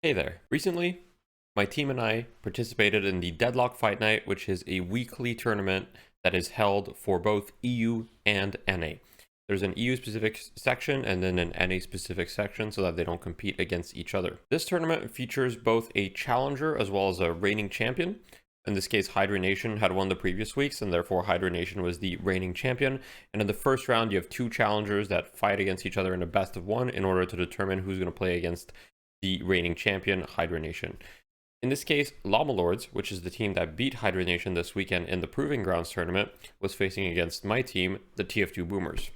Hey there. Recently, my team and I participated in the Deadlock Fight Night, which is a weekly tournament that is held for both EU and NA. There's an EU specific section and then an NA specific section so that they don't compete against each other. This tournament features both a challenger as well as a reigning champion. In this case, Hydra Nation had won the previous weeks, and therefore Hydra Nation was the reigning champion. And in the first round, you have two challengers that fight against each other in a best of one in order to determine who's going to play against the reigning champion, Hydra Nation. In this case, Llama Lords, which is the team that beat Hydra Nation this weekend in the Proving Grounds tournament, was facing against my team, the TF2 Boomers.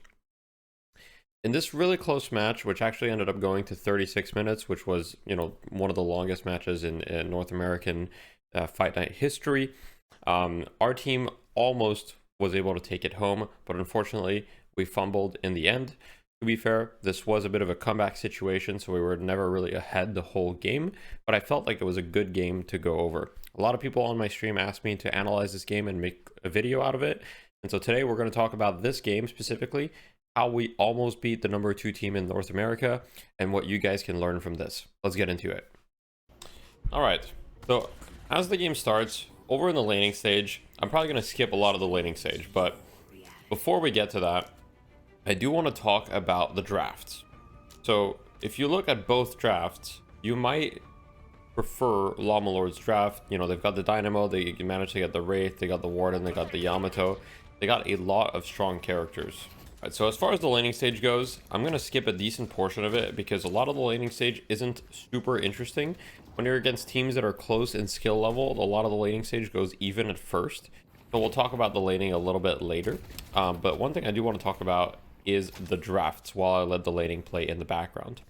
In this really close match, which actually ended up going to 36 minutes, which was, one of the longest matches in North American Fight Night history, our team almost was able to take it home, but unfortunately, we fumbled in the end. To be fair, this was a bit of a comeback situation, so we were never really ahead the whole game, but I felt like it was a good game to go over. A lot of people on my stream asked me to analyze this game and make a video out of it, and so today we're going to talk about this game specifically, how we almost beat the number 2 team in North America, and what you guys can learn from this. Let's get into it. Alright, so as the game starts, over in the laning stage, I'm probably going to skip a lot of the laning stage, but before we get to that, I do want to talk about the drafts. So if you look at both drafts, you might prefer Llama Lord's draft. They've got the Dynamo, they managed to get the Wraith, they got the Warden, they got the Yamato. They got a lot of strong characters. All right, so as far as the laning stage goes, I'm going to skip a decent portion of it because a lot of the laning stage isn't super interesting. When you're against teams that are close in skill level, a lot of the laning stage goes even at first. So we'll talk about the laning a little bit later. But one thing I do want to talk about is the drafts while I let the laning play in the background.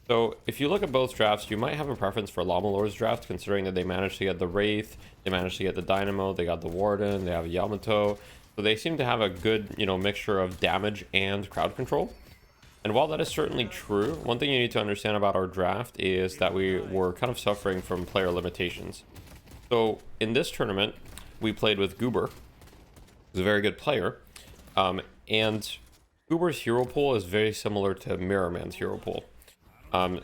So if you look at both drafts, you might have a preference for Llama Lord's draft, considering that they managed to get the Wraith, they managed to get the Dynamo, they got the Warden, they have Yamato. So they seem to have a good, mixture of damage and crowd control. And while that is certainly true, one thing you need to understand about our draft is that we were kind of suffering from player limitations. So in this tournament, we played with Goober, who's a very good player, and Goober's hero pool is very similar to Mirrorman's hero pool.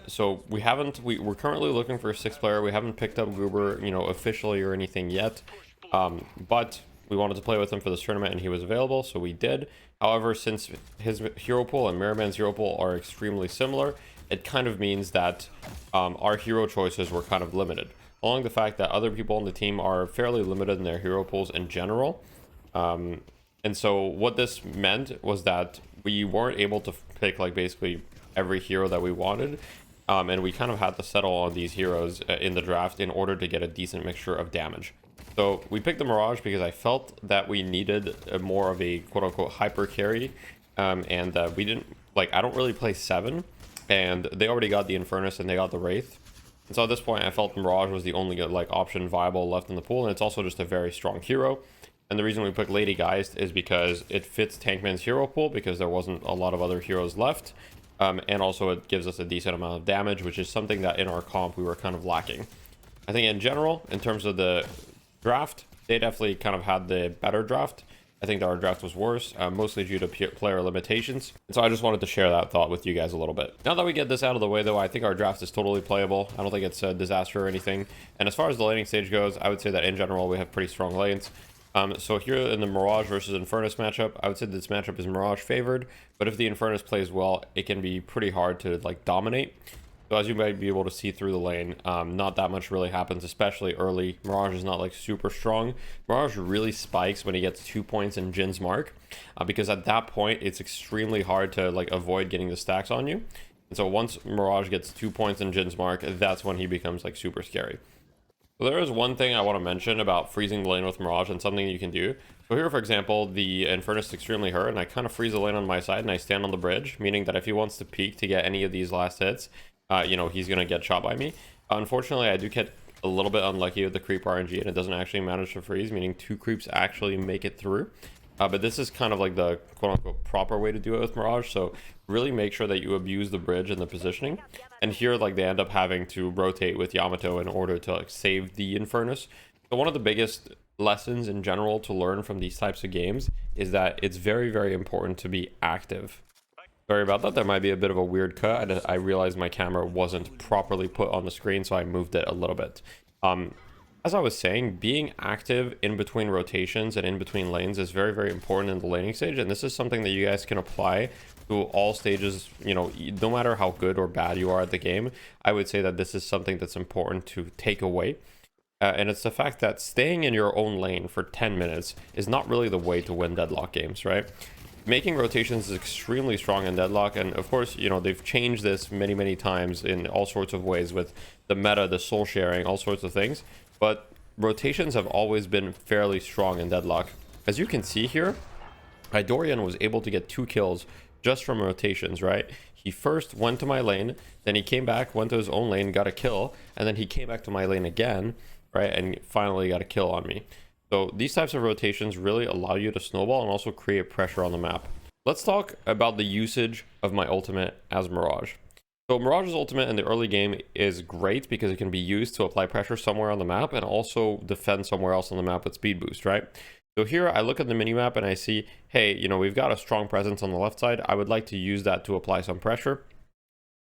So we're currently looking for a 6th player. We haven't picked up Goober, officially or anything yet. But we wanted to play with him for this tournament and he was available, so we did. However, since his hero pool and Mirrorman's hero pool are extremely similar, it kind of means that our hero choices were kind of limited. Along the fact that other people on the team are fairly limited in their hero pools in general. And so what this meant was that we weren't able to pick like basically every hero that we wanted. And we kind of had to settle on these heroes in the draft in order to get a decent mixture of damage. So we picked the Mirage because I felt that we needed more of a quote-unquote hyper carry. And we didn't, I don't really play 7. And they already got the Infernus and they got the Wraith. And so at this point, I felt Mirage was the only option viable left in the pool. And it's also just a very strong hero. And the reason we picked Lady Geist is because it fits Tankman's hero pool because there wasn't a lot of other heroes left. And also it gives us a decent amount of damage, which is something that in our comp we were kind of lacking. I think in general, in terms of the draft, they definitely kind of had the better draft. I think that our draft was worse, mostly due to player limitations. And so I just wanted to share that thought with you guys a little bit. Now that we get this out of the way, though, I think our draft is totally playable. I don't think it's a disaster or anything. And as far as the laning stage goes, I would say that in general, we have pretty strong lanes. So here in the Mirage versus Infernus matchup, I would say this matchup is Mirage favored, but if the Infernus plays well, it can be pretty hard to dominate. So as you might be able to see through the lane, not that much really happens, especially early. Mirage is not super strong. Mirage really spikes when he gets 2 points in Jin's mark, because at that point, it's extremely hard to avoid getting the stacks on you. And so once Mirage gets 2 points in Jin's mark, that's when he becomes super scary. So there is one thing I want to mention about freezing the lane with Mirage and something you can do. So here, for example, the Infernus is extremely hurt, and I kind of freeze the lane on my side, and I stand on the bridge, meaning that if he wants to peek to get any of these last hits, he's going to get shot by me. Unfortunately, I do get a little bit unlucky with the creep RNG, and it doesn't actually manage to freeze, meaning 2 creeps actually make it through. But this is kind of the quote-unquote proper way to do it with Mirage, so really make sure that you abuse the bridge and the positioning. And here, they end up having to rotate with Yamato in order to save the Infernus. So one of the biggest lessons in general to learn from these types of games is that it's very, very important to be active. Sorry about that. There might be a bit of a weird cut. I realized my camera wasn't properly put on the screen, so I moved it a little bit. As I was saying, being active in between rotations and in between lanes is very, very important in the laning stage, and this is something that you guys can apply to all stages. You know, no matter how good or bad you are at the game, I would say that this is something that's important to take away. And it's the fact that staying in your own lane for 10 minutes is not really the way to win deadlock games, right? Making rotations is extremely strong in deadlock, and of course, you know, they've changed this many, many times in all sorts of ways with the meta, the soul sharing, all sorts of things. But rotations have always been fairly strong in deadlock. As you can see here, Idorian was able to get 2 kills just from rotations, right? He first went to my lane, then he came back, went to his own lane, got a kill, and then he came back to my lane again, right? And finally got a kill on me. So these types of rotations really allow you to snowball and also create pressure on the map. Let's talk about the usage of my ultimate as Mirage. So Mirage's ultimate in the early game is great because it can be used to apply pressure somewhere on the map and also defend somewhere else on the map with speed boost, right? So here I look at the minimap and I see, hey, you know, we've got a strong presence on the left side. I would like to use that to apply some pressure.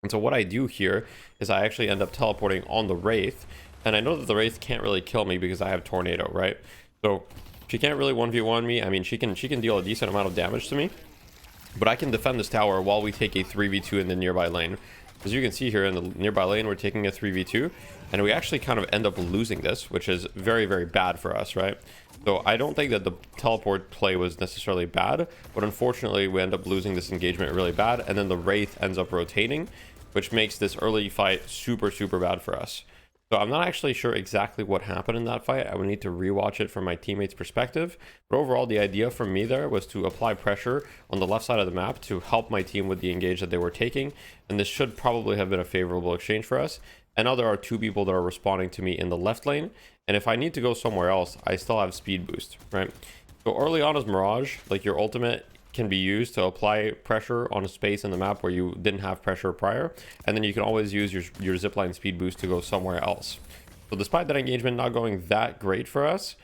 And so what I do here is I actually end up teleporting on the Wraith. And I know that the Wraith can't really kill me because I have Tornado, right? So she can't really 1v1 me. I mean, she can deal a decent amount of damage to me. But I can defend this tower while we take a 3v2 in the nearby lane. As you can see here in the nearby lane, we're taking a 3v2. And we actually kind of end up losing this, which is very, very bad for us, right? So I don't think that the teleport play was necessarily bad. But unfortunately, we end up losing this engagement really bad. And then the Wraith ends up rotating, which makes this early fight super, super bad for us. So I'm not actually sure exactly what happened in that fight. I would need to rewatch it from my teammates' perspective. But overall, the idea from me there was to apply pressure on the left side of the map to help my team with the engage that they were taking. And this should probably have been a favorable exchange for us. And now there are 2 people that are responding to me in the left lane. And if I need to go somewhere else, I still have speed boost, right? So early on as Mirage, like your ultimate can be used to apply pressure on a space in the map where you didn't have pressure prior, and then you can always use your zipline speed boost to go somewhere else. So despite that engagement not going that great for us,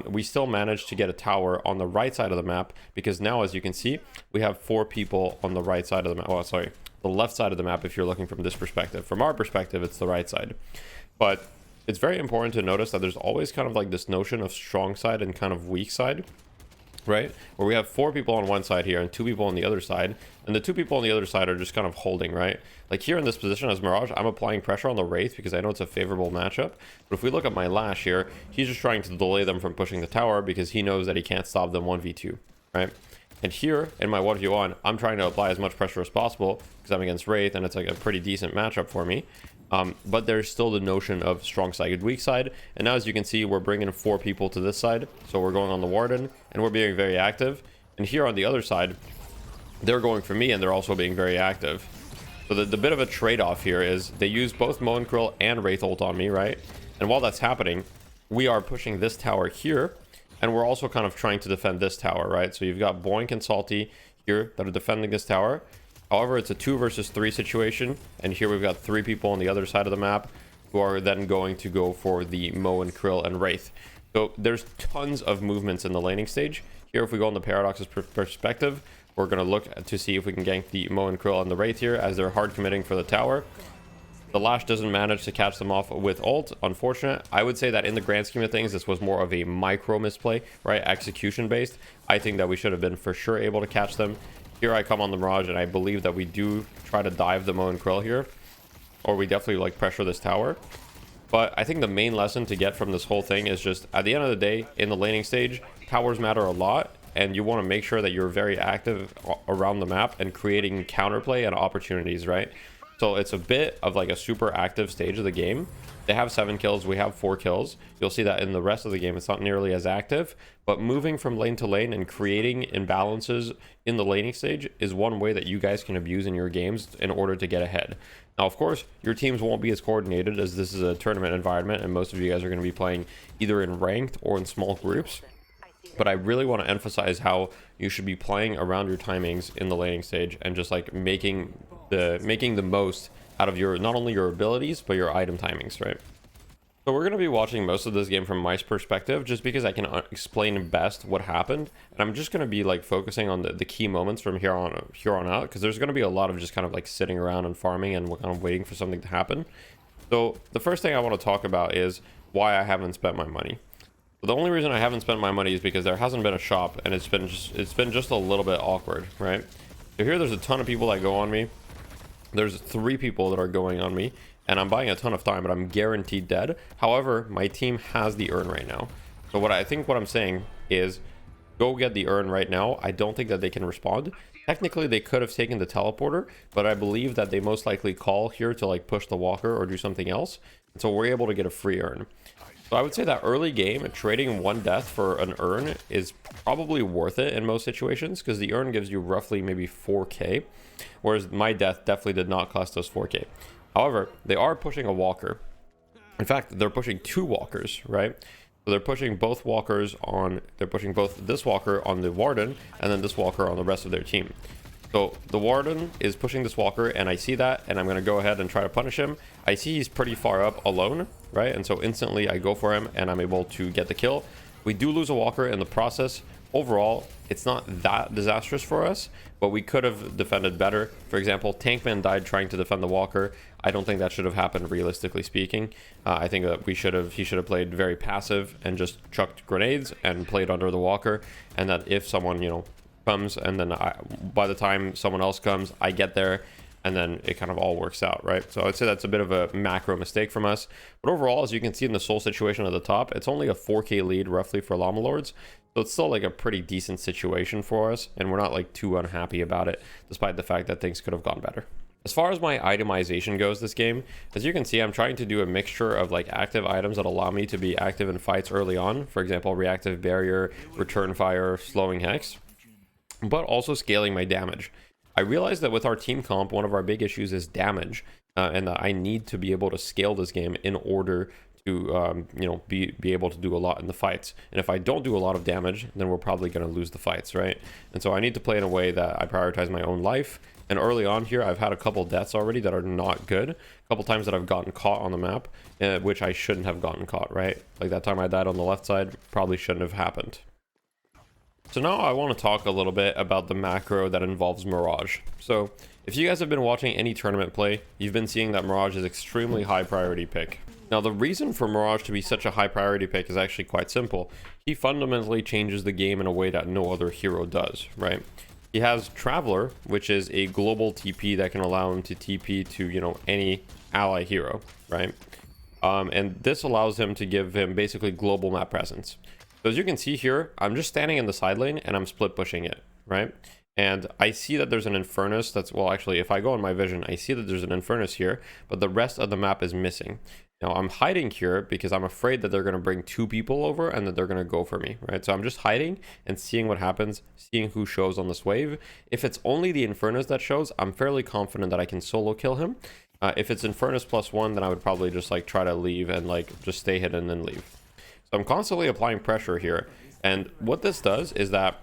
we still managed to get a tower on the right side of the map, because now, as you can see, we have 4 people on the right side of the map. Oh, sorry, the left side of the map if you're looking from this perspective. From our perspective, it's the right side. But it's very important to notice that there's always kind of like this notion of strong side and kind of weak side, right? Where we have 4 people on one side here and 2 people on the other side, and the 2 people on the other side are just kind of holding, right? Like here in this position as Mirage, I'm applying pressure on the Wraith because I know it's a favorable matchup. But if we look at my Lash here, he's just trying to delay them from pushing the tower because he knows that he can't stop them 1v2, right? And here in my 1v1, I'm trying to apply as much pressure as possible because I'm against Wraith and it's like a pretty decent matchup for me. But there's still the notion of strong side, weak side. And now, as you can see, we're bringing 4 people to this side. So we're going on the Warden and we're being very active. And here on the other side, they're going for me and they're also being very active. So the bit of a trade-off here is they use both Moe and Krill and Wraith ult on me, right? And while that's happening, we are pushing this tower here. And we're also kind of trying to defend this tower, right? So you've got Boink and Salty here that are defending this tower. However, it's a 2 versus 3 situation, and here we've got 3 people on the other side of the map who are then going to go for the Moe and Krill and Wraith. So there's tons of movements in the laning stage. Here, if we go on the Paradox's perspective, we're going to look to see if we can gank the Moe and Krill and the Wraith here as they're hard committing for the tower. The Lash doesn't manage to catch them off with ult. Unfortunate. I would say that in the grand scheme of things, this was more of a micro misplay, right? Execution based. I think that we should have been for sure able to catch them. Here I come on the Mirage, and I believe that we do try to dive the Moe and Krill here, or we definitely like pressure this tower. But I think the main lesson to get from this whole thing is just at the end of the day, in the laning stage, towers matter a lot, and you want to make sure that you're very active around the map and creating counterplay and opportunities, right? So it's a bit of like a super active stage of the game. They have 7 kills, we have 4 kills. You'll see that in the rest of the game, it's not nearly as active. But moving from lane to lane and creating imbalances in the laning stage is one way that you guys can abuse in your games in order to get ahead. Now, of course, your teams won't be as coordinated as this is a tournament environment, and most of you guys are going to be playing either in ranked or in small groups. But I really want to emphasize how you should be playing around your timings in the laning stage and just like making the most out of your, not only your abilities, but your item timings, right? So we're going to be watching most of this game from my perspective, just because I can explain best what happened. And I'm just going to be like focusing on the key moments from here on out, because there's going to be a lot of just kind of like sitting around and farming and kind of waiting for something to happen. So the first thing I want to talk about is why I haven't spent my money. So the only reason I haven't spent my money is because there hasn't been a shop, and it's been just a little bit awkward, right? So here there's a ton of people that go on me. There's 3 people that are going on me, and I'm buying a ton of time, but I'm guaranteed dead. However, my team has the urn right now. So what I'm saying is go get the urn right now. I don't think that they can respond. Technically, they could have taken the teleporter, but I believe that they most likely call here to like push the walker or do something else. And so we're able to get a free urn. So I would say that early game, trading 1 death for an urn is probably worth it in most situations, because the urn gives you roughly maybe 4k, whereas my death definitely did not cost us 4k. However, they are pushing a walker. In fact, they're pushing 2 walkers, right? So they're pushing both walkers on, they're pushing both this walker on the warden and then this walker on the rest of their team. So the warden is pushing this walker, and I see that, and I'm going to go ahead and try to punish him. I see he's pretty far up alone, right? And so instantly I go for him, and I'm able to get the kill. We do lose a walker in the process. Overall, it's not that disastrous for us, but we could have defended better. For example, Tankman died trying to defend the walker. I don't think that should have happened, realistically speaking. I think that he should have played very passive and just chucked grenades and played under the walker, and that if someone, you know, comes, and then by the time someone else comes, I get there, and then it kind of all works out, right? So I'd say that's a bit of a macro mistake from us. But overall, as you can see in the soul situation at the top, it's only a 4k lead roughly for Llama Lords. So it's still like a pretty decent situation for us, and we're not like too unhappy about it, despite the fact that things could have gone better. As far as my itemization goes this game, as you can see, I'm trying to do a mixture of like active items that allow me to be active in fights early on. For example, reactive barrier, return fire, slowing hex, but also scaling my damage. I realized that with our team comp, one of our big issues is damage, and that I need to be able to scale this game in order to you know, be able to do a lot in the fights. And if I don't do a lot of damage, then we're probably going to lose the fights, right? And so I need to play in a way that I prioritize my own life. And early on here, I've had a couple deaths already that are not good. A couple times that I've gotten caught on the map, which I shouldn't have gotten caught, right? Like that time I died on the left side, probably shouldn't have happened. So now I want to talk a little bit about the macro that involves Mirage. So if you guys have been watching any tournament play, you've been seeing that Mirage is extremely high priority pick. Now the reason for Mirage to be such a high priority pick is actually quite simple. He fundamentally changes the game in a way that no other hero does, right? He has Traveler, which is a global TP that can allow him to TP to, you know, any ally hero, right? And this allows him to give him basically global map presence. So as you can see here, I'm just standing in the side lane and I'm split pushing it, right? And I see that there's an Infernus that's, well, actually, if I go in my vision, I see that there's an Infernus here, but the rest of the map is missing. Now I'm hiding here because I'm afraid that they're going to bring 2 people over and that they're going to go for me, right? So I'm just hiding and seeing what happens, seeing who shows on this wave. If it's only the Infernus that shows, I'm fairly confident that I can solo kill him. If it's Infernus +1, then I would probably just like try to leave and like just stay hidden and leave. So I'm constantly applying pressure here. And what this does is that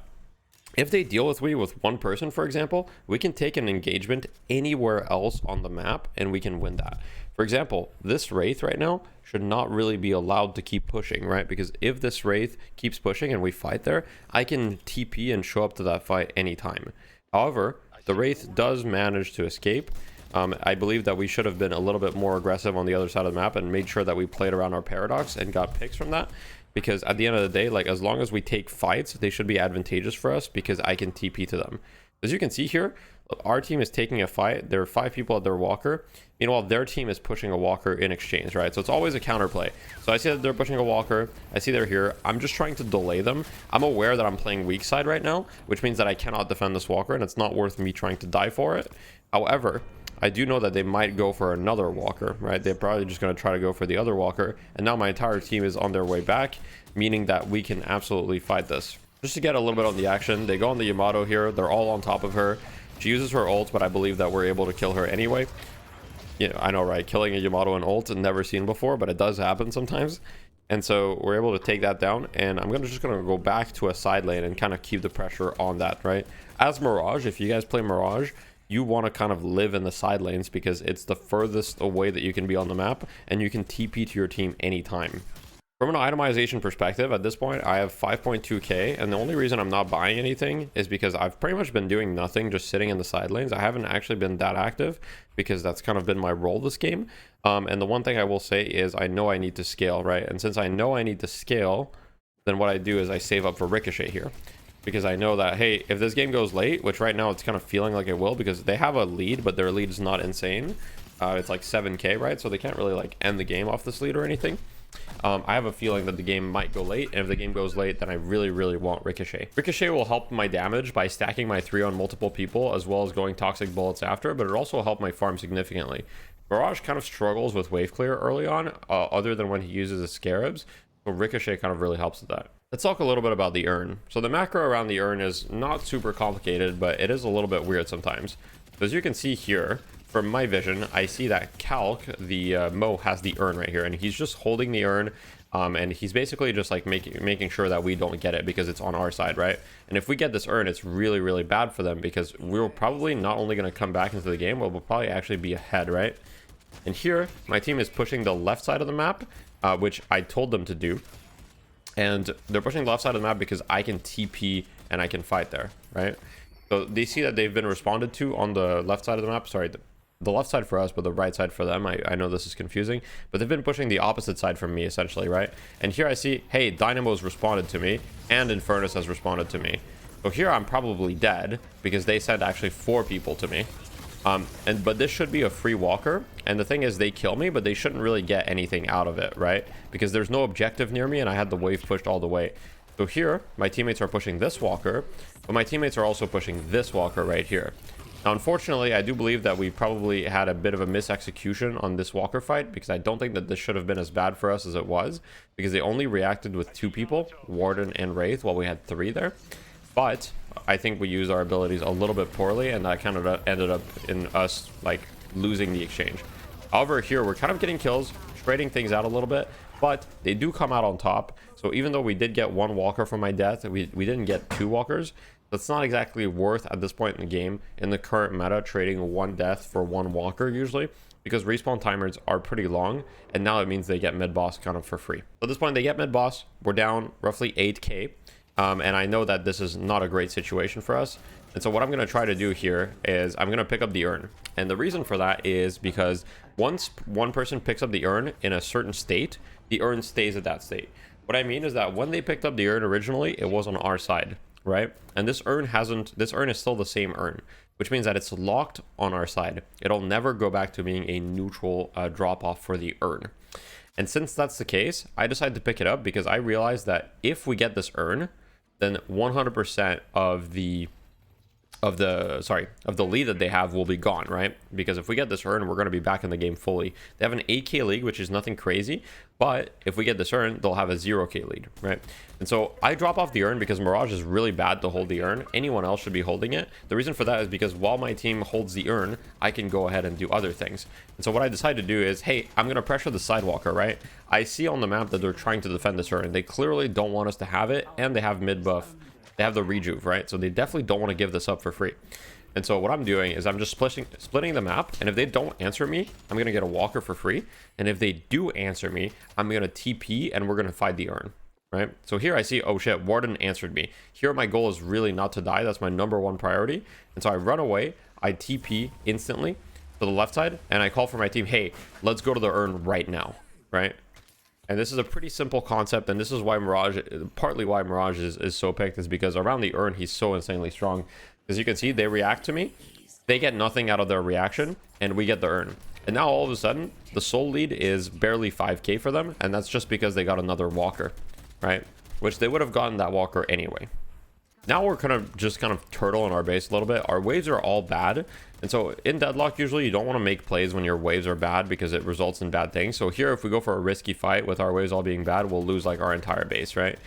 if they deal with me with 1 person, for example, we can take an engagement anywhere else on the map and we can win that. For example, this Wraith right now should not really be allowed to keep pushing, right? Because if this Wraith keeps pushing and we fight there, I can TP and show up to that fight anytime. However, the Wraith does manage to escape. I believe that we should have been a little bit more aggressive on the other side of the map and made sure that we played around our paradox and got picks from that. Because at the end of the day, like as long as we take fights, they should be advantageous for us because I can TP to them. As you can see here, our team is taking a fight. There are 5 people at their walker. Meanwhile, their team is pushing a walker in exchange, right? So it's always a counterplay. So I see that they're pushing a walker. I see they're here. I'm just trying to delay them. I'm aware that I'm playing weak side right now, which means that I cannot defend this walker and it's not worth me trying to die for it. However, I do know that they might go for another walker, right? They're probably just going to try to go for the other walker. And now my entire team is on their way back, meaning that we can absolutely fight this. Just to get a little bit on the action, they go on the Yamato here. They're all on top of her. She uses her ult, but I believe that we're able to kill her anyway. You know, I know, right? Killing a Yamato and ult, never seen before, but it does happen sometimes. And so we're able to take that down. And I'm just going to go back to a side lane and kind of keep the pressure on that, right? As Mirage, if you guys play Mirage, you want to kind of live in the side lanes because it's the furthest away that you can be on the map, and you can TP to your team anytime. From an itemization perspective, at this point, I have 5.2k, and the only reason I'm not buying anything is because I've pretty much been doing nothing, just sitting in the side lanes. I haven't actually been that active because that's kind of been my role this game. And the one thing I will say is I know I need to scale, right? And since I know I need to scale, then what I do is I save up for Ricochet here. Because I know that, hey, if this game goes late, which right now it's kind of feeling like it will because they have a lead, but their lead is not insane. It's like 7k, right? So they can't really like end the game off this lead or anything. I have a feeling that the game might go late, and if the game goes late, then I really want Ricochet. Ricochet will help my damage by stacking my 3 on multiple people, as well as going toxic bullets after, but it also helped my farm significantly. Mirage kind of struggles with wave clear early on, other than when he uses his scarabs, so Ricochet kind of really helps with that. Let's talk a little bit about the urn. So the macro around the urn is not super complicated, but it is a little bit weird sometimes. So as you can see here, from my vision, I see that Calc, the Mo, has the urn right here, and he's just holding the urn, and he's basically just like making sure that we don't get it because it's on our side, right? And if we get this urn, it's really bad for them because we're probably not only going to come back into the game, but we'll probably actually be ahead, right? And here, my team is pushing the left side of the map, which I told them to do. And they're pushing the left side of the map because I can TP and I can fight there, right? So they see that they've been responded to on the left side of the map. Sorry, the left side for us, but the right side for them. I know this is confusing, but they've been pushing the opposite side from me, essentially, right? And here I see, hey, Dynamo's responded to me, and Infernus has responded to me. So here I'm probably dead, because they sent actually 4 people to me. But this should be a free walker, and the thing is, they kill me, but they shouldn't really get anything out of it, right? Because there's no objective near me, and I had the wave pushed all the way. So here, my teammates are pushing this walker, but my teammates are also pushing this walker right here. Now, unfortunately, I do believe that we probably had a bit of a misexecution on this walker fight, because I don't think that this should have been as bad for us as it was, because they only reacted with 2 people, Warden and Wraith, while we had 3 there. But I think we used our abilities a little bit poorly, and that kind of ended up in us like losing the exchange. However, here we're kind of getting kills, trading things out a little bit, but they do come out on top. So even though we did get 1 walker from my death, we didn't get 2 walkers. That's not exactly worth at this point in the game, in the current meta, trading 1 death for 1 walker usually, because respawn timers are pretty long, and now it means they get mid boss kind of for free. So at this point they get mid boss, we're down roughly 8k, and I know that this is not a great situation for us. And so what I'm going to try to do here is I'm going to pick up the urn. And the reason for that is because once one person picks up the urn in a certain state, the urn stays at that state. What I mean is that when they picked up the urn originally, it was on our side, right? And this urn is still the same urn, which means that it's locked on our side. It'll never go back to being a neutral drop off for the urn. And since that's the case, I decided to pick it up because I realized that if we get this urn, then 100% of the lead that they have will be gone, right? Because if we get this urn, we're going to be back in the game fully. They have an 8k lead, which is nothing crazy, but if we get this urn, they'll have a 0k lead, right? And so I drop off the urn because Mirage is really bad to hold the urn. Anyone else should be holding it. The reason for that is because while my team holds the urn, I can go ahead and do other things. And so what I decided to do is, hey, I'm going to pressure the sidewalker, right? I see on the map that they're trying to defend this urn. They clearly don't want us to have it, and they have mid buff. They have the rejuve, right? So they definitely don't want to give this up for free. And so what I'm doing is I'm just splitting the map, and if they don't answer me, I'm going to get a walker for free. And if they do answer me, I'm going to TP, and we're going to fight the urn, right? So here I see, oh shit, Warden answered me. Here my goal is really not to die. That's my #1 priority. And so I run away, I TP instantly to the left side, and I call for my team, hey, let's go to the urn right now, right? And this is a pretty simple concept, and this is why partly why Mirage is so picked, is because around the urn, he's so insanely strong. As you can see, they react to me. They get nothing out of their reaction, and we get the urn. And now all of a sudden, the soul lead is barely 5k for them, and that's just because they got another walker, right? Which they would have gotten that walker anyway. Now we're kind of turtle in our base a little bit. Our waves are all bad. And so in deadlock, usually you don't want to make plays when your waves are bad because it results in bad things. So here, if we go for a risky fight with our waves all being bad, we'll lose like our entire base, right?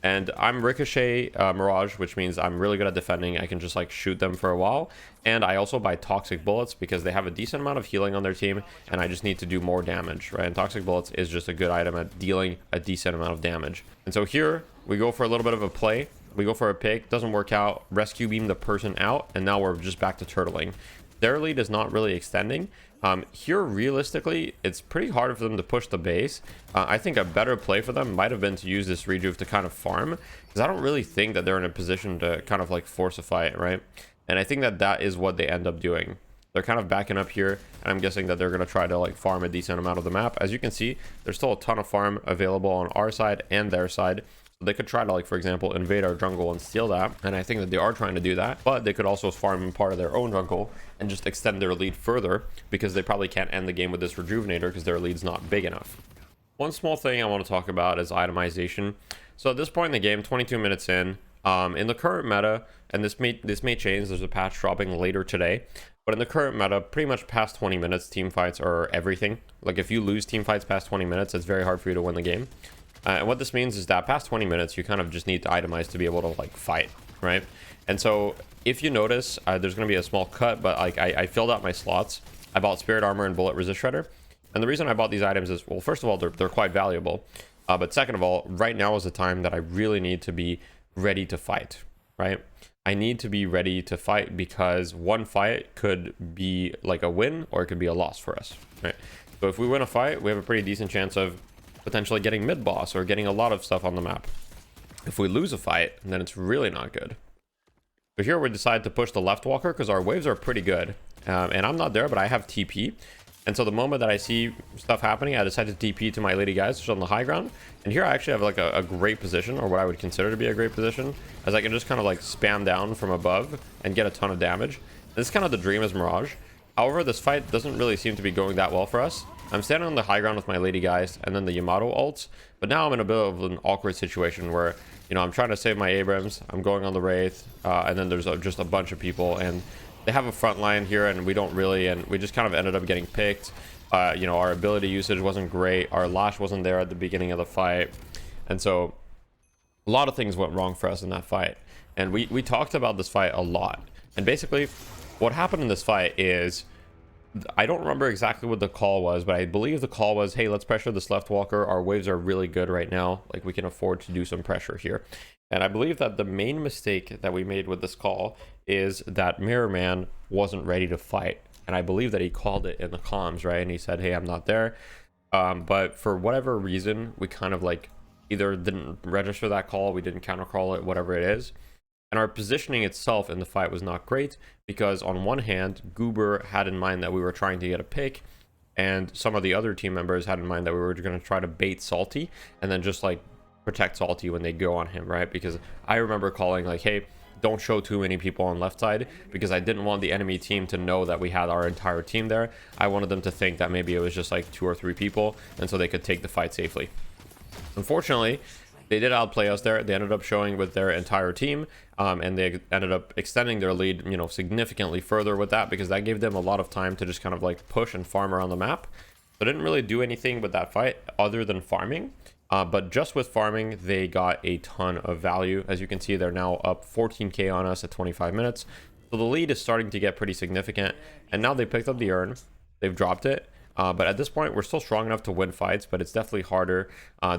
And I'm Ricochet Mirage, which means I'm really good at defending. I can just like shoot them for a while. And I also buy toxic bullets because they have a decent amount of healing on their team, and I just need to do more damage, right? And toxic bullets is just a good item at dealing a decent amount of damage. And so here we go for a little bit of a play. We go for a pick, doesn't work out, rescue beam the person out, and now we're just back to turtling. their lead is not really extending. Here, realistically, it's pretty hard for them to push the base. I think a better play for them might have been to use this rejuve to kind of farm, because I don't really think that they're in a position to kind of like force a fight, right? And I think that that is what they end up doing. They're kind of backing up here, and I'm guessing that they're going to try to like farm a decent amount of the map. As you can see, there's still a ton of farm available on our side and their side. So they could try to, like, for example, invade our jungle and steal that, and I think that they are trying to do that. But they could also farm part of their own jungle and just extend their lead further, because they probably can't end the game with this rejuvenator because their lead's not big enough. One small thing I want to talk about is itemization. So at this point in the game, 22 minutes in the current meta, and this may change, there's a patch dropping later today, but in the current meta, pretty much past 20 minutes, team fights are everything. Like, if you lose team fights past 20 minutes, it's very hard for you to win the game. And what this means is that past 20 minutes, you kind of just need to itemize to be able to like fight, right? And so if you notice, there's going to be a small cut, but like I filled out my slots. I bought spirit armor and bullet resist shredder. And the reason I bought these items is, well, first of all, they're quite valuable. But second of all, right now is the time that I really need to be ready to fight, right? I need to be ready to fight, because one fight could be like a win or it could be a loss for us, right? So if we win a fight, we have a pretty decent chance of potentially getting mid boss or getting a lot of stuff on the map. If we lose a fight, then it's really not good. So here we decide to push the left walker because our waves are pretty good, and I'm not there, but I have TP. And so the moment that I see stuff happening, I decide to TP to my lady guys, which is on the high ground. And here I actually have like a great position, or what I would consider to be a great position, as I can just kind of like spam down from above and get a ton of damage. This is kind of the dream as Mirage. However, this fight doesn't really seem to be going that well for us. I'm standing on the high ground with my lady guys and then the Yamato ults, but now I'm in a bit of an awkward situation where, you know, I'm trying to save my Abrams, I'm going on the Wraith, and then there's just a bunch of people, and they have a front line here, and we don't really, and we just kind of ended up getting picked. You know, our ability usage wasn't great, our lash wasn't there at the beginning of the fight, and so a lot of things went wrong for us in that fight. And we talked about this fight a lot, and basically what happened in this fight is, I don't remember exactly what the call was, but I believe the call was, hey, let's pressure this left walker. Our waves are really good right now. Like, we can afford to do some pressure here. And I believe that the main mistake that we made with this call is that Mirror Man wasn't ready to fight. And I believe that he called it in the comms, right? And he said, hey, I'm not there. But for whatever reason, we kind of like either didn't register that call, we didn't counter call it, whatever it is. And our positioning itself in the fight was not great, because on one hand, Goober had in mind that we were trying to get a pick, and some of the other team members had in mind that we were going to try to bait Salty and then just like protect Salty when they go on him, right? Because I remember calling like, hey, don't show too many people on left side, because I didn't want the enemy team to know that we had our entire team there. I wanted them to think that maybe it was just like 2 or 3 people, and so they could take the fight safely. Unfortunately, they did outplay us there. They ended up showing with their entire team, and they ended up extending their lead, you know, significantly further with that, because that gave them a lot of time to just kind of like push and farm around the map. They didn't really do anything with that fight other than farming, but just with farming, they got a ton of value. As you can see, they're now up 14k on us at 25 minutes. So the lead is starting to get pretty significant, and now they picked up the urn. They've dropped it. But at this point, we're still strong enough to win fights, but it's definitely harder.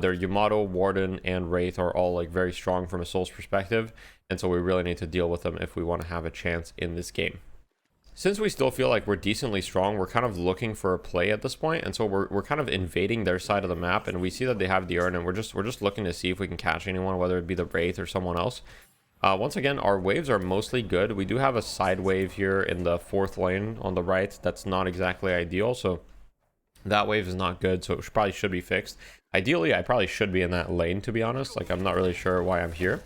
Their Yamato, Warden, and Wraith are all like very strong from a Souls perspective, and so we really need to deal with them if we want to have a chance in this game. Since we still feel like we're decently strong, we're kind of looking for a play at this point, and so we're kind of invading their side of the map, and we see that they have the urn, and we're just looking to see if we can catch anyone, whether it be the Wraith or someone else. Once again, our waves are mostly good. We do have a side wave here in the 4th lane on the right that's not exactly ideal, so that wave is not good, so it probably should be fixed. Ideally, I probably should be in that lane, to be honest. Like, I'm not really sure why I'm here.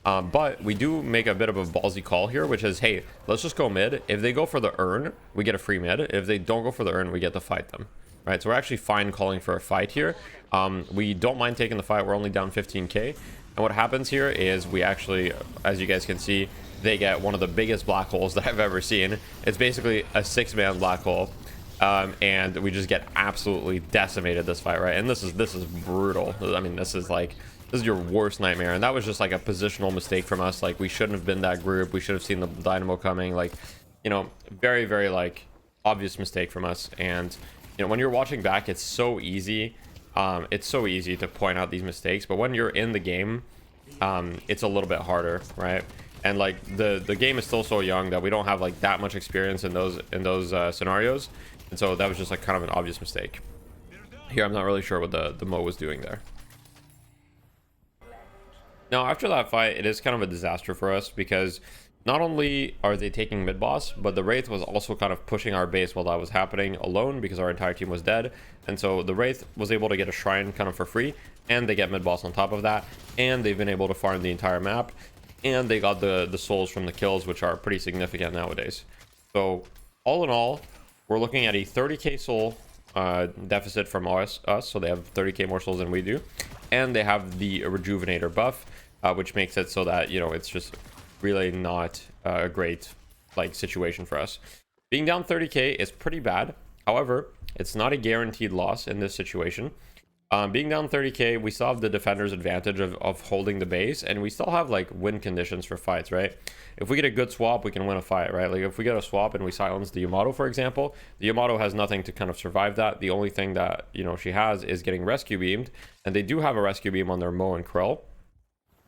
But we do make a bit of a ballsy call here, which is, hey, let's just go mid. If they go for the urn, we get a free mid. If they don't go for the urn, we get to fight them. Right, so we're actually fine calling for a fight here. We don't mind taking the fight. We're only down 15k. And what happens here is we actually, as you guys can see, they get one of the biggest black holes that I've ever seen. It's basically a 6-man black hole. And we just get absolutely decimated this fight, right? And this is brutal. I mean, this is your worst nightmare. And that was just like a positional mistake from us. Like, we shouldn't have been that group. We should have seen the dynamo coming. Like, you know, very, very like obvious mistake from us. And you know, when you're watching back, it's so easy. It's so easy to point out these mistakes, but when you're in the game, it's a little bit harder, right? and like the game is still so young that we don't have like that much experience in those scenarios, and so that was just like kind of an obvious mistake. Here, I'm not really sure what the Mo was doing there. Now, after that fight, it is kind of a disaster for us because not only are they taking mid boss, but the Wraith was also kind of pushing our base while that was happening alone because our entire team was dead. And so the Wraith was able to get a shrine kind of for free, and they get mid boss on top of that, and they've been able to farm the entire map, and they got the souls from the kills, which are pretty significant nowadays. So all in all, we're looking at a 30k soul deficit from us, so they have 30k more souls than we do, and they have the rejuvenator buff, which makes it so that, you know, it's just really not a great like situation for us. Being down 30k is pretty bad. However, it's not a guaranteed loss in this situation. Being down 30k, we still have the defender's advantage of holding the base, and we still have like win conditions for fights, right? If we get a good swap, we can win a fight, right? Like if we get a swap and we silence the Yamato, for example, the Yamato has nothing to kind of survive that. The only thing that, you know, she has is getting rescue beamed, and they do have a rescue beam on their Mo and Krill,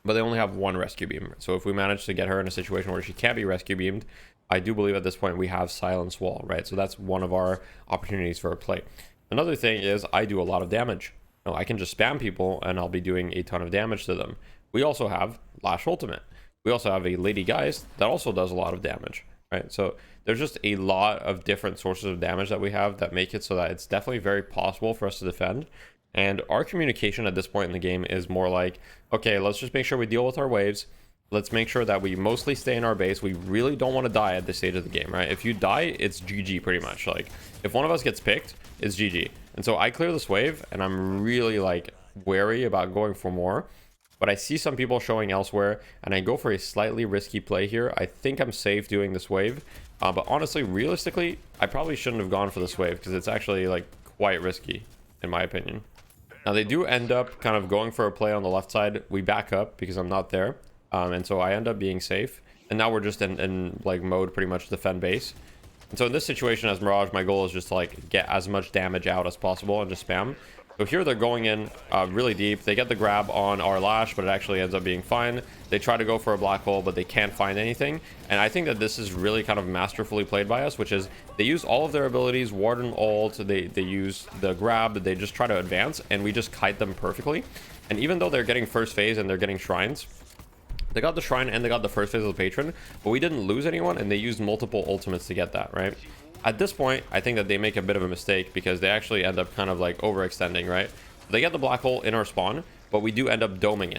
but they only have one rescue beam. So if we manage to get her in a situation where she can't be rescue beamed, I do believe at this point we have silence wall, right? So that's one of our opportunities for a play. Another thing is I do a lot of damage. You know, I can just spam people and I'll be doing a ton of damage to them. We also have Lash Ultimate. We also have a Lady Geist that also does a lot of damage, right? So there's just a lot of different sources of damage that we have that make it so that it's definitely very possible for us to defend. And our communication at this point in the game is more like, okay, let's just make sure we deal with our waves. Let's make sure that we mostly stay in our base. We really don't want to die at this stage of the game, right? If you die, it's GG pretty much. Like, if one of us gets picked, it's GG. And so I clear this wave, and I'm really, like, wary about going for more. But I see some people showing elsewhere, and I go for a slightly risky play here. I think I'm safe doing this wave. But honestly, realistically, I probably shouldn't have gone for this wave, because it's actually, like, quite risky, in my opinion. Now, they do end up kind of going for a play on the left side. We back up because I'm not there. And so I end up being safe. And now we're just in like mode pretty much defend base. And so in this situation as Mirage, my goal is just to like get as much damage out as possible and just spam. So here they're going in really deep. They get the grab on our Lash, but it actually ends up being fine. They try to go for a black hole, but they can't find anything. And I think that this is really kind of masterfully played by us, which is they use all of their abilities, ward and ult, they use the grab, they just try to advance, and we just kite them perfectly. And even though they're getting first phase and they're getting shrines, they got the shrine and they got the first phase of the patron, but we didn't lose anyone, and they used multiple ultimates to get that, right? At this point, I think that they make a bit of a mistake because they actually end up kind of like overextending, right? They get the black hole in our spawn, but we do end up doming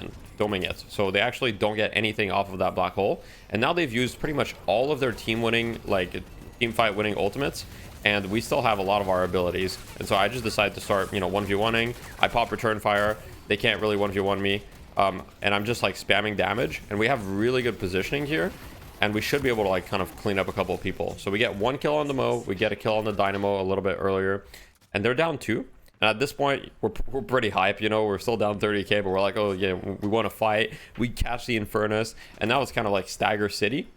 it. So they actually don't get anything off of that black hole. And now they've used pretty much all of their team winning, like team fight winning ultimates, and we still have a lot of our abilities. And so I just decided to start, you know, 1v1ing. I pop return fire. They can't really 1v1 me. And I'm just like spamming damage, and we have really good positioning here, and we should be able to like kind of clean up a couple of people. So we get one kill on the Mo, we get a kill on the Dynamo a little bit earlier, and they're down 2. And at this point, we're pretty hype, you know, we're still down 30k, but we're like, oh yeah, we want to fight. We catch the Infernus, and now it's kind of like Stagger City.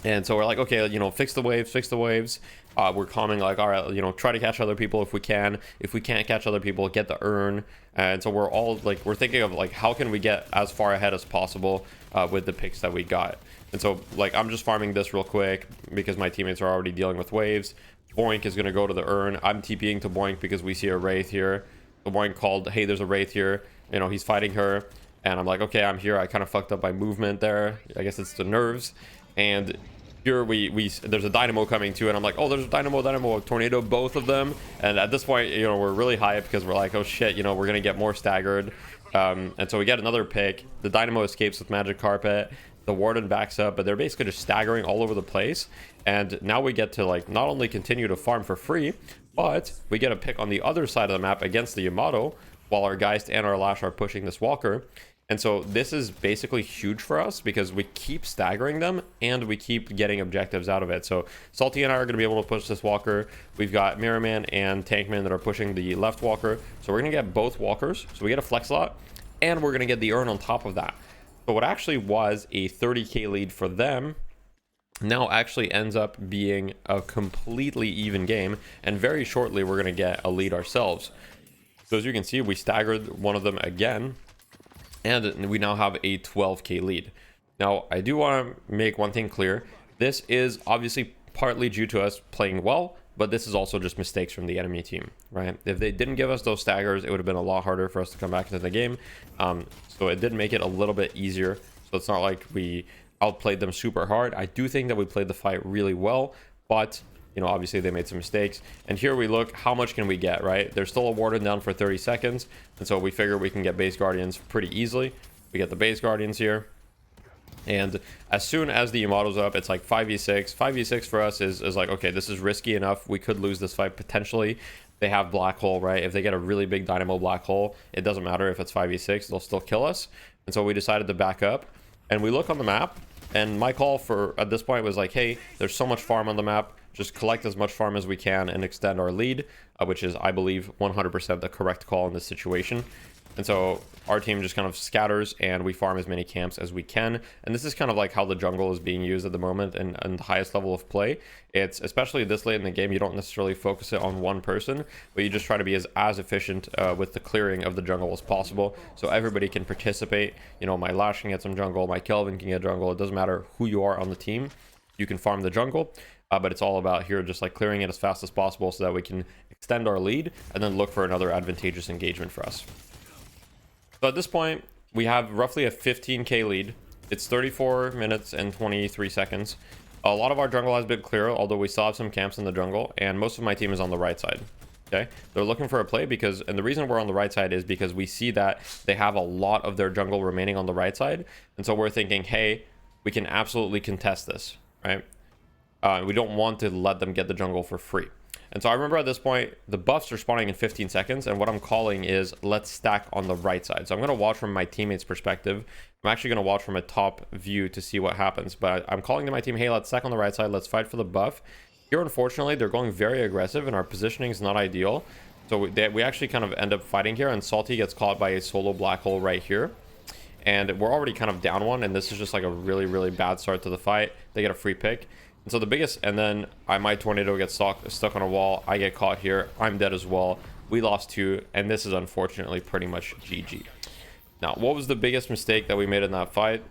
And so we're like, okay, you know, fix the waves. We're calming like, all right, you know, try to catch other people if we can. If we can't catch other people, get the urn. And so we're all like, we're thinking of like, how can we get as far ahead as possible with the picks that we got. And so like, I'm just farming this real quick because my teammates are already dealing with waves. Boink is going to go to the urn. I'm TPing to Boink because we see a Wraith here. The Boink called, hey, there's a Wraith here. You know, he's fighting her. And I'm like, okay, I'm here. I kind of fucked up my movement there. I guess it's the nerves. And here there's a Dynamo coming too, and I'm like, oh, there's a Dynamo, tornado, both of them. And at this point, you know, we're really hyped because we're like, oh shit, you know, we're gonna get more staggered. And so we get another pick. The Dynamo escapes with Magic Carpet. The Warden backs up, but they're basically just staggering all over the place. And now we get to like not only continue to farm for free, but we get a pick on the other side of the map against the Yamato, while our Geist and our Lash are pushing this Walker. And so this is basically huge for us because we keep staggering them and we keep getting objectives out of it. So Salty and I are going to be able to push this Walker. We've got Mirrorman and Tankman that are pushing the left Walker. So we're going to get both Walkers. So we get a flex lot, and we're going to get the urn on top of that. So what actually was a 30k lead for them now actually ends up being a completely even game. And very shortly, we're going to get a lead ourselves. So as you can see, we staggered one of them again, and we now have a 12k lead. Now, I do want to make one thing clear. This is obviously partly due to us playing well, but this is also just mistakes from the enemy team, right? If they didn't give us those staggers, it would have been a lot harder for us to come back into the game. So it did make it a little bit easier. So it's not like we outplayed them super hard. I do think that we played the fight really well, but you know, obviously they made some mistakes. And here we look, how much can we get, right? They're still a warden down for 30 seconds. And so we figure we can get base guardians pretty easily. We get the base guardians here. And as soon as the Yamato's up, it's like 5v6. 5v6 for us is like, okay, this is risky enough. We could lose this fight potentially. They have black hole, right? If they get a really big dynamo black hole, it doesn't matter if it's 5v6, they'll still kill us. And so we decided to back up. And we look on the map, and my call for at this point was like, hey, there's so much farm on the map. Just collect as much farm as we can and extend our lead, which is, I believe, 100% the correct call in this situation. And so our team just kind of scatters and we farm as many camps as we can. And this is kind of like how the jungle is being used at the moment and the highest level of play. It's especially this late in the game, you don't necessarily focus it on one person, but you just try to be as efficient with the clearing of the jungle as possible. So everybody can participate. You know, my Lash can get some jungle, my Kelvin can get jungle. It doesn't matter who you are on the team. You can farm the jungle. But it's all about here just like clearing it as fast as possible so that we can extend our lead and then look for another advantageous engagement for us. So at this point, we have roughly a 15k lead. It's 34 minutes and 23 seconds. A lot of our jungle has been clear, although we still have some camps in the jungle, and most of my team is on the right side. Okay, they're looking for a play because, and the reason we're on the right side is because we see that they have a lot of their jungle remaining on the right side, and so we're thinking, hey, we can absolutely contest this, right? We don't want to let them get the jungle for free. And so I remember at this point, the buffs are spawning in 15 seconds. And what I'm calling is, let's stack on the right side. So I'm going to watch from my teammate's perspective. I'm actually going to watch from a top view to see what happens. But I'm calling to my team, hey, let's stack on the right side. Let's fight for the buff. Here, unfortunately, they're going very aggressive and our positioning is not ideal. So we actually kind of end up fighting here. And Salty gets caught by a solo black hole right here. And we're already kind of down one. And this is just like a really, really bad start to the fight. They get a free pick. And so the biggest, and then my tornado gets stuck on a wall. I get caught here. I'm dead as well. We lost 2, and this is unfortunately pretty much GG. Now, what was the biggest mistake that we made in that fight?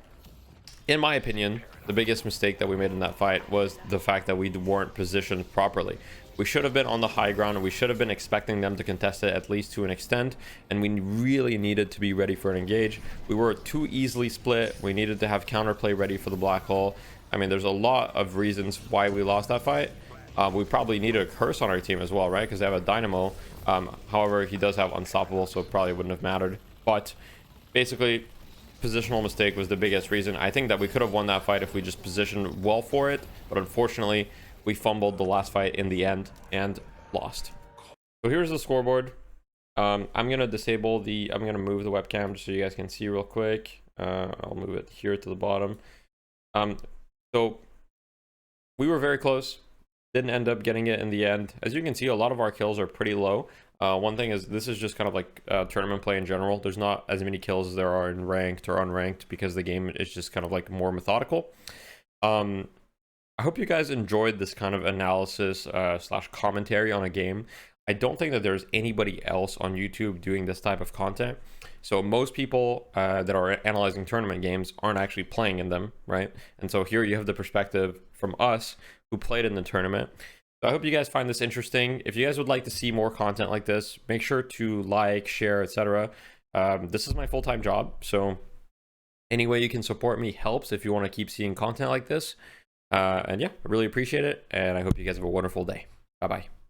In my opinion, the biggest mistake that we made in that fight was the fact that we weren't positioned properly. We should have been on the high ground, and we should have been expecting them to contest it at least to an extent, and we really needed to be ready for an engage. We were too easily split. We needed to have counterplay ready for the black hole. I mean, there's a lot of reasons why we lost that fight. We probably needed a curse on our team as well, right? Because they have a dynamo. However, he does have unstoppable, so it probably wouldn't have mattered. But basically, positional mistake was the biggest reason. I think that we could have won that fight if we just positioned well for it. But unfortunately, we fumbled the last fight in the end and lost. So here's the scoreboard. I'm going to disable I'm going to move the webcam just so you guys can see real quick. I'll move it here to the bottom. So we were very close, didn't end up getting it in the end. As you can see, a lot of our kills are pretty low. One thing is, this is just kind of like tournament play in general. There's not as many kills as there are in ranked or unranked because the game is just kind of like more methodical. I hope you guys enjoyed this kind of analysis slash commentary on a game. I don't think that there's anybody else on YouTube doing this type of content. So most people that are analyzing tournament games aren't actually playing in them, right? And so here you have the perspective from us who played in the tournament. So I hope you guys find this interesting. If you guys would like to see more content like this, make sure to like, share, etc. This is my full-time job, so any way you can support me helps if you want to keep seeing content like this. And yeah, I really appreciate it, and I hope you guys have a wonderful day. Bye-bye.